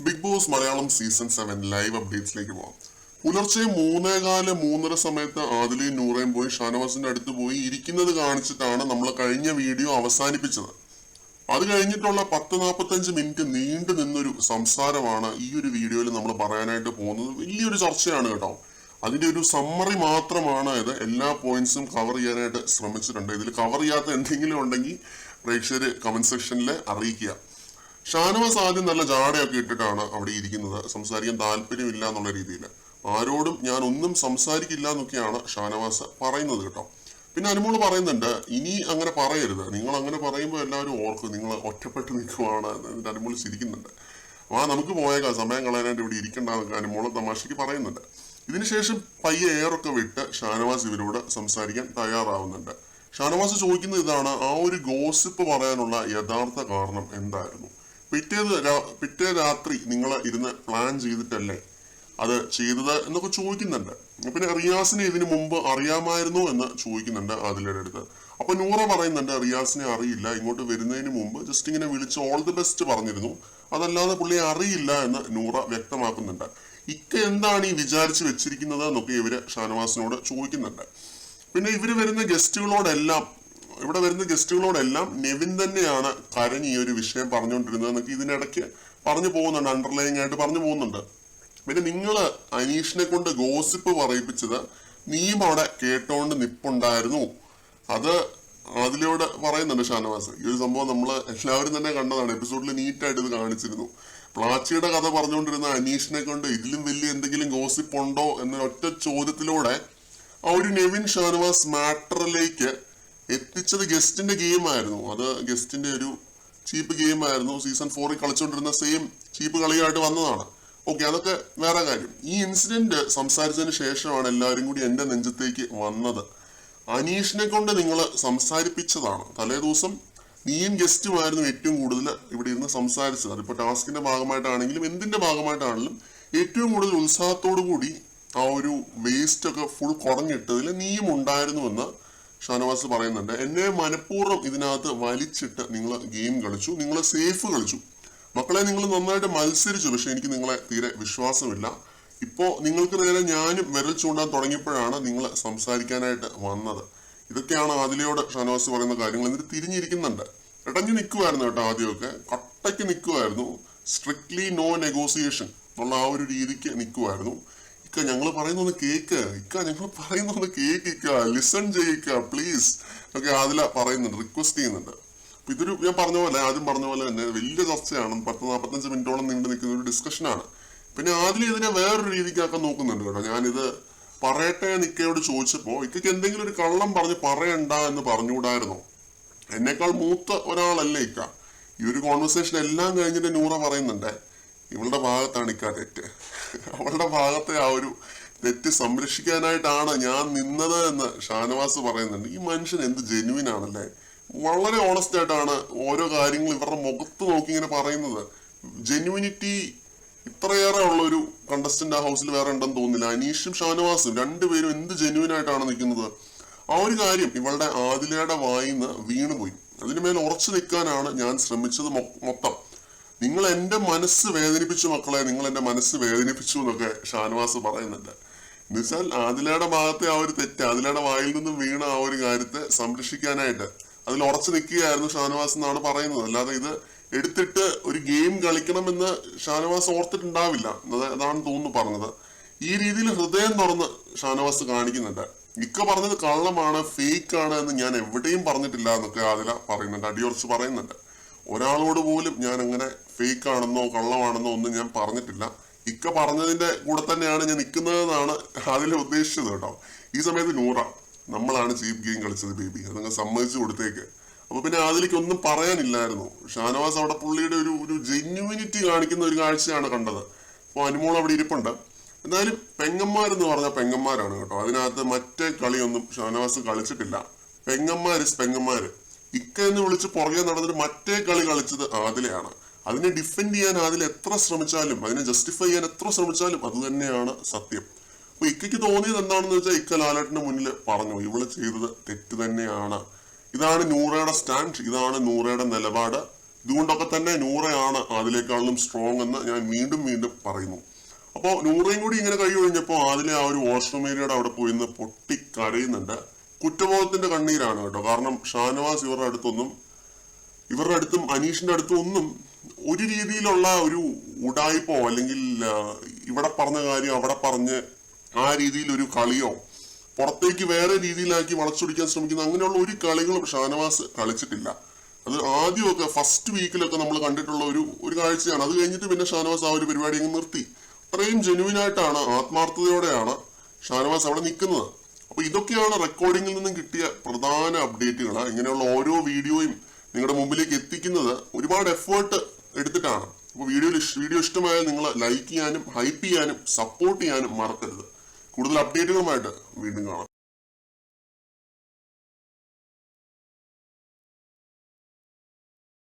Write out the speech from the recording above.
Big Boss Malayalam season 7 live അപ്ഡേറ്റ്സിലേക്ക് പോകാം. പുലർച്ചെ 3:45 സമയത്ത് ആദിലയും നൂറയും പോയി ഷാനവാസിന്റെ അടുത്ത് പോയി ഇരിക്കുന്നത് കാണിച്ചിട്ടാണ് നമ്മൾ കഴിഞ്ഞ വീഡിയോ അവസാനിപ്പിച്ചത്. അത് കഴിഞ്ഞിട്ടുള്ള 10-45 മിനിറ്റ് നീണ്ടു നിന്നൊരു സംസാരമാണ് ഈ ഒരു വീഡിയോയിൽ നമ്മൾ പറയാനായിട്ട് പോകുന്നത്. വലിയൊരു ചർച്ചയാണ് കേട്ടോ. അതിന്റെ ഒരു സമ്മറി മാത്രമാണ് ഇത്. എല്ലാ പോയിന്റ്സും കവർ ചെയ്യാനായിട്ട് ശ്രമിച്ചിട്ടുണ്ട്. ഇതിൽ കവർ ചെയ്യാത്ത എന്തെങ്കിലും ഉണ്ടെങ്കിൽ പ്രേക്ഷകര് കമന്റ് സെക്ഷനിൽ അറിയിക്കുക. ഷാനവാസ് ആദ്യം നല്ല ജാടയൊക്കെ ഇട്ടിട്ടാണ് അവിടെ ഇരിക്കുന്നത്. സംസാരിക്കാൻ താല്പര്യമില്ല എന്നുള്ള രീതിയിൽ ആരോടും ഞാൻ ഒന്നും സംസാരിക്കില്ല എന്നൊക്കെയാണ് ഷാനവാസ് പറയുന്നത് കേട്ടോ. പിന്നെ അനുമോള് പറയുന്നുണ്ട്, ഇനി അങ്ങനെ പറയരുത്, നിങ്ങൾ അങ്ങനെ പറയുമ്പോൾ എല്ലാവരും ഓർക്കും നിങ്ങൾ ഒറ്റപ്പെട്ട് നിൽക്കുവാണ്. അനുമോള് ചിരിക്കുന്നുണ്ട്. നമുക്ക് പോയേക്കാം, സമയം കളയാനായിട്ട് ഇവിടെ ഇരിക്കണ്ടെന്നൊക്കെ അനുമോള് തമാശയ്ക്ക് പറയുന്നുണ്ട്. ഇതിനുശേഷം പയ്യെ എയറൊക്കെ വിട്ട് ഷാനവാസ് ഇവരോട് സംസാരിക്കാൻ തയ്യാറാവുന്നുണ്ട്. ഷാനവാസ് ചോദിക്കുന്നത് ഇതാണ്, ആ ഒരു ഗോസിപ്പ് പറയാനുള്ള യഥാർത്ഥ കാരണം എന്തായിരുന്നു? പിറ്റേ രാത്രി നിങ്ങൾ ഇരുന്ന് പ്ലാൻ ചെയ്തിട്ടല്ലേ അത് ചെയ്തത് എന്നൊക്കെ ചോദിക്കുന്നുണ്ട്. പിന്നെ റിയാസിനെ ഇതിനു മുമ്പ് അറിയാമായിരുന്നോ എന്ന് ചോദിക്കുന്നുണ്ട് ആദിലയുടെ അടുത്ത്. അപ്പൊ നൂറ പറയുന്നുണ്ട്, റിയാസിനെ അറിയില്ല, ഇങ്ങോട്ട് വരുന്നതിന് മുമ്പ് ജസ്റ്റ് ഇങ്ങനെ വിളിച്ച് ഓൾ ദി ബെസ്റ്റ് പറഞ്ഞിരുന്നു, അതല്ലാതെ പുള്ളിയെ അറിയില്ല എന്ന് നൂറ വ്യക്തമാക്കുന്നുണ്ട്. ഇക്ക എന്താണ് ഈ വിചാരിച്ച് വെച്ചിരിക്കുന്നത് എന്നൊക്കെ ഇവര് ഷാനവാസിനോട് ചോദിക്കുന്നുണ്ട്. പിന്നെ ഇവിടെ വരുന്ന ഗസ്റ്റുകളോടെല്ലാം നെവിൻ തന്നെയാണ് കരഞ്ഞ് ഈ ഒരു വിഷയം പറഞ്ഞുകൊണ്ടിരുന്നത് എന്നൊക്കെ ഇതിനിടയ്ക്ക് പറഞ്ഞു പോകുന്നുണ്ട്, അണ്ടർലൈൻ ആയിട്ട് പറഞ്ഞു പോകുന്നുണ്ട്. പിന്നെ നിങ്ങള് അനീഷിനെ കൊണ്ട് ഗോസിപ്പ് പറയിപ്പിച്ചത് നീയും അവിടെ കേട്ടോണ്ട് നിപ്പുണ്ടായിരുന്നു, അത് അതിലൂടെ പറയുന്നുണ്ട് ഷാനവാസ്. ഈ ഒരു സംഭവം നമ്മൾ എല്ലാവരും തന്നെ കണ്ടതാണ്. എപ്പിസോഡിൽ നീറ്റായിട്ട് ഇത് കാണിച്ചിരുന്നു. പ്ലാച്ചിയുടെ കഥ പറഞ്ഞുകൊണ്ടിരുന്ന അനീഷിനെ കൊണ്ട് ഇതിലും വലിയ എന്തെങ്കിലും ഗോസിപ്പ് ഉണ്ടോ എന്നൊരൊറ്റ ചോദ്യത്തിലൂടെ ആ ഒരു നെവിൻ ഷാനവാസ് മാറ്ററിലേക്ക് എത്തിച്ചത് ഗസ്റ്റിന്റെ ഗെയിം ആയിരുന്നു. അത് ഗസ്റ്റിന്റെ ഒരു ചീപ്പ് ഗെയിം ആയിരുന്നു. സീസൺ 4 കളിച്ചുകൊണ്ടിരുന്ന സെയിം ചീപ്പ് കളിയായിട്ട് വന്നതാണ്. ഓക്കെ, അതൊക്കെ വേറെ കാര്യം. ഈ ഇൻസിഡന്റ് സംസാരിച്ചതിന് ശേഷമാണ് എല്ലാവരും കൂടി എന്റെ നെഞ്ചത്തേക്ക് വന്നത്. അനീഷിനെ കൊണ്ട് നിങ്ങൾ സംസാരിപ്പിച്ചതാണ്. തലേ ദിവസം നീയും ഗസ്റ്റുമായിരുന്നു ഏറ്റവും കൂടുതൽ ഇവിടെ ഇരുന്ന് സംസാരിച്ചത്. അതിപ്പോ ടാസ്കിന്റെ ഭാഗമായിട്ടാണെങ്കിലും എന്തിന്റെ ഭാഗമായിട്ടാണെങ്കിലും ഏറ്റവും കൂടുതൽ ഉത്സാഹത്തോടു കൂടി ആ ഒരു വേസ്റ്റ് ഒക്കെ ഫുൾ കുടഞ്ഞിട്ടതിൽ നീയും ഉണ്ടായിരുന്നുവെന്ന് ഷാനവാസ് പറയുന്നുണ്ട്. എന്നെ മനഃപൂർവ്വം ഇതിനകത്ത് വലിച്ചിട്ട് നിങ്ങൾ ഗെയിം കളിച്ചു, നിങ്ങൾ സേഫ് കളിച്ചു. മക്കളെ, നിങ്ങൾ നന്നായിട്ട് മത്സരിച്ചു, പക്ഷെ എനിക്ക് നിങ്ങളെ തീരെ വിശ്വാസമില്ല. ഇപ്പോ നിങ്ങൾക്ക് നേരെ ഞാനും വിരൽ ചൂണ്ടാൻ തുടങ്ങിയപ്പോഴാണ് നിങ്ങൾ സംസാരിക്കാനായിട്ട് വന്നത്. ഇതൊക്കെയാണ് ആദിലയോട് ഷാനവാസ് പറയുന്ന കാര്യങ്ങൾ. എന്നിട്ട് തിരിഞ്ഞിരിക്കുന്നുണ്ട്. ഇടഞ്ഞു നിൽക്കുമായിരുന്നു കേട്ടോ. ആദ്യമൊക്കെ കട്ടയ്ക്ക് നിൽക്കുമായിരുന്നു. സ്ട്രിക്ട്ലി നോ നെഗോസിയേഷൻ എന്നുള്ള ആ ഒരു രീതിക്ക് നിൽക്കുമായിരുന്നു. ഇക്ക ഞങ്ങൾ പറയുന്നൊന്ന് കേക്ക്, ലിസൺ ചെയ്യിക്ക പ്ലീസ് ഒക്കെ ആദില പറയുന്നുണ്ട്, റിക്വസ്റ്റ് ചെയ്യുന്നുണ്ട്. അപ്പൊ ഇതൊരു ഞാൻ ആദ്യം പറഞ്ഞ പോലെ തന്നെ വലിയ ചർച്ചയാണ്. 10-45 മിനിറ്റോളം നീണ്ടു നിൽക്കുന്ന ഒരു ഡിസ്കഷനാണ്. പിന്നെ ആദില ഇതിനെ വേറൊരു രീതിക്കാക്കാൻ നോക്കുന്നുണ്ട് കേട്ടോ. ഞാനിത് പറയട്ടെ നിക്കയോട് ചോദിച്ചപ്പോ ഇക്കയ്ക്ക് എന്തെങ്കിലും ഒരു കള്ളം പറഞ്ഞ് പറയണ്ട എന്ന് പറഞ്ഞുകൂടായിരുന്നോ? എന്നേക്കാൾ മൂത്ത ഒരാളല്ലേ ഇക്ക. ഈ ഒരു കോൺവെർസേഷൻ എല്ലാം കഴിഞ്ഞിട്ട് നൂറ പറയുന്നുണ്ട്, ഇവളുടെ ഭാഗത്താണ് ഇക്ക തെറ്റ്. അവളുടെ ഭാഗത്തെ ആ ഒരു തെറ്റ് സംരക്ഷിക്കാനായിട്ടാണ് ഞാൻ നിന്നത് എന്ന് ഷാനവാസ് പറയുന്നുണ്ട്. ഈ മനുഷ്യൻ എന്ത് ജെന്യുവിൻ ആണല്ലേ. വളരെ ഓണസ്റ്റ് ആയിട്ടാണ് ഓരോ കാര്യങ്ങൾ ഇവരുടെ മുഖത്ത് നോക്കി ഇങ്ങനെ പറയുന്നത്. ജെന്യുവിനിറ്റി ഇത്രയേറെ ഉള്ള ഒരു കണ്ടസ്റ്റന്റ് ആ ഹൗസിൽ വേറെ ഉണ്ടെന്ന് തോന്നുന്നില്ല. അനീഷും ഷാനവാസും രണ്ടുപേരും എന്ത് ജെന്യുവിൻ ആയിട്ടാണ് നിൽക്കുന്നത്. ആ ഒരു കാര്യം ഇവളുടെ ആദിലയുടെ വായിന്ന് വീണുപോയി. അതിനുമേൽ ഉറച്ചു നിൽക്കാനാണ് ഞാൻ ശ്രമിച്ചത് മൊത്തം. നിങ്ങൾ എന്റെ മനസ്സ് വേദനിപ്പിച്ചു മക്കളെ, നിങ്ങൾ എന്റെ മനസ്സ് വേദനിപ്പിച്ചു എന്നൊക്കെ ഷാനവാസ് പറയുന്നുണ്ട്. എന്നുവെച്ചാൽ ആദിലയുടെ ഭാഗത്തെ ആ ഒരു തെറ്റ്, ആദിലയുടെ വായിൽ നിന്നും വീണ ആ ഒരു കാര്യത്തെ സംരക്ഷിക്കാനായിട്ട് അതിൽ ഉറച്ചു നിൽക്കുകയായിരുന്നു ഷാനവാസ് എന്നാണ് പറയുന്നത്. അല്ലാതെ ഇത് എടുത്തിട്ട് ഒരു ഗെയിം കളിക്കണമെന്ന് ഷാനവാസ് ഓർത്തിട്ടുണ്ടാവില്ല. അതാണ് തോന്നുന്നു പറഞ്ഞത്. ഈ രീതിയിൽ ഹൃദയം തുറന്ന് ഷാനവാസ് കാണിക്കുന്നുണ്ട്. ഇക്ക പറഞ്ഞത് കള്ളമാണ്, ഫേക്ക് ആണ് എന്ന് ഞാൻ എവിടെയും പറഞ്ഞിട്ടില്ല എന്നൊക്കെ ആദില പറയുന്നുണ്ട്, അടിയുറച്ച് പറയുന്നുണ്ട്. ഒരാളോട് പോലും ഞാൻ അങ്ങനെ ഫേക്ക് ആണെന്നോ കള്ളമാണെന്നോ ഒന്നും ഞാൻ പറഞ്ഞിട്ടില്ല. ഇക്ക പറഞ്ഞതിന്റെ കൂടെ തന്നെയാണ് ഞാൻ നിൽക്കുന്നതെന്നാണ് അതിൽ ഉദ്ദേശിച്ചത് കേട്ടോ. ഈ സമയത്ത് നൂറ, നമ്മളാണ് ചീപ്പ് ഗെയിം കളിച്ചത് ബേബി, അതങ്ങ് സമ്മതിച്ചു കൊടുത്തേക്ക്. അപ്പൊ പിന്നെ അതിലേക്ക് ഒന്നും പറയാനില്ലായിരുന്നു. ഷാനവാസ് അവിടെ പുള്ളിയുടെ ഒരു ജെന്യുവിനിറ്റി കാണിക്കുന്ന ഒരു കാഴ്ചയാണ് കണ്ടത്. അപ്പൊ അനുമോൾ അവിടെ ഇരിപ്പുണ്ട്. എന്നാലും പെങ്ങന്മാരെന്ന് പറഞ്ഞാൽ പെങ്ങന്മാരാണ് കേട്ടോ. അതിനകത്ത് മറ്റേ കളിയൊന്നും ഷാനവാസ് കളിച്ചിട്ടില്ല. പെങ്ങന്മാര് ഇക്ക എന്ന് വിളിച്ച് പുറകെ നടന്നിട്ട് മറ്റേ കളി കളിച്ചത് ആദിലയാണ്. അതിനെ ഡിഫെൻഡ് ചെയ്യാൻ ആദില എത്ര ശ്രമിച്ചാലും, അതിനെ ജസ്റ്റിഫൈ ചെയ്യാൻ എത്ര ശ്രമിച്ചാലും അത് തന്നെയാണ് സത്യം. അപ്പൊ ഇക്കയ്ക്ക് തോന്നിയത് എന്താണെന്ന് വെച്ചാൽ ഇക്ക ലാലേട്ടന്റെ മുന്നിൽ പറഞ്ഞു, ഇവള് ചെയ്തത് തെറ്റ് തന്നെയാണ്. ഇതാണ് നൂറയുടെ സ്റ്റാൻഡ്, ഇതാണ് നൂറയുടെ നിലപാട്. ഇതുകൊണ്ടൊക്കെ തന്നെ നൂറയാണ് അതിലേക്കാളും സ്ട്രോങ് എന്ന് ഞാൻ വീണ്ടും വീണ്ടും പറയുന്നു. അപ്പോൾ നൂറയും കൂടി ഇങ്ങനെ കൈ ഒഴിഞ്ഞപ്പോൾ അതിലെ ആ ഒരു വാഷ്റൂം ഏരിയയുടെ അവിടെ പോയി നിന്ന് പൊട്ടിക്കരയുന്നുണ്ട്. കുറ്റബോധത്തിന്റെ കണ്ണീരാണ് കേട്ടോ. കാരണം ഷാനവാസ് ഇവരുടെ അടുത്തും അനീഷിന്റെ അടുത്തും ഒന്നും ഒരു രീതിയിലുള്ള ഒരു ഉടായിപ്പോ അല്ലെങ്കിൽ ഇവിടെ പറഞ്ഞ കാര്യം അവിടെ പറഞ്ഞ് ആ രീതിയിൽ ഒരു കളിയോ പുറത്തേക്ക് വേറെ രീതിയിലാക്കി വളച്ചൊടിക്കാൻ ശ്രമിക്കുന്ന അങ്ങനെയുള്ള ഒരു കളികളും ഷാനവാസ് കളിച്ചിട്ടില്ല. അത് ആദ്യമൊക്കെ ഫസ്റ്റ് വീക്കിലൊക്കെ നമ്മൾ കണ്ടിട്ടുള്ള ഒരു കാഴ്ചയാണ്. അത് കഴിഞ്ഞിട്ട് പിന്നെ ഷാനവാസ് ആ ഒരു പരിപാടി അങ്ങ് നിർത്തി. അത്രയും ജെന്യുവിനായിട്ടാണ്, ആത്മാർത്ഥതയോടെയാണ് ഷാനവാസ് അവിടെ നിൽക്കുന്നത്. അപ്പൊ ഇതൊക്കെയാണ് റെക്കോർഡിങ്ങിൽ നിന്നും കിട്ടിയ പ്രധാന അപ്ഡേറ്റുകൾ. ഇങ്ങനെയുള്ള ഓരോ വീഡിയോയും നിങ്ങളുടെ മുമ്പിലേക്ക് എത്തിക്കുന്നത് ഒരുപാട് എഫേർട്ട് എടുത്തിട്ടാണ്. അപ്പോൾ വീഡിയോ ഇഷ്ടമായാൽ നിങ്ങൾ ലൈക്ക് ചെയ്യാനും ഹൈപ്പ് ചെയ്യാനും സപ്പോർട്ട് ചെയ്യാനും മറക്കരുത്. കൂടുതൽ അപ്ഡേറ്റുകളുമായിട്ട് വീണ്ടും കാണാം.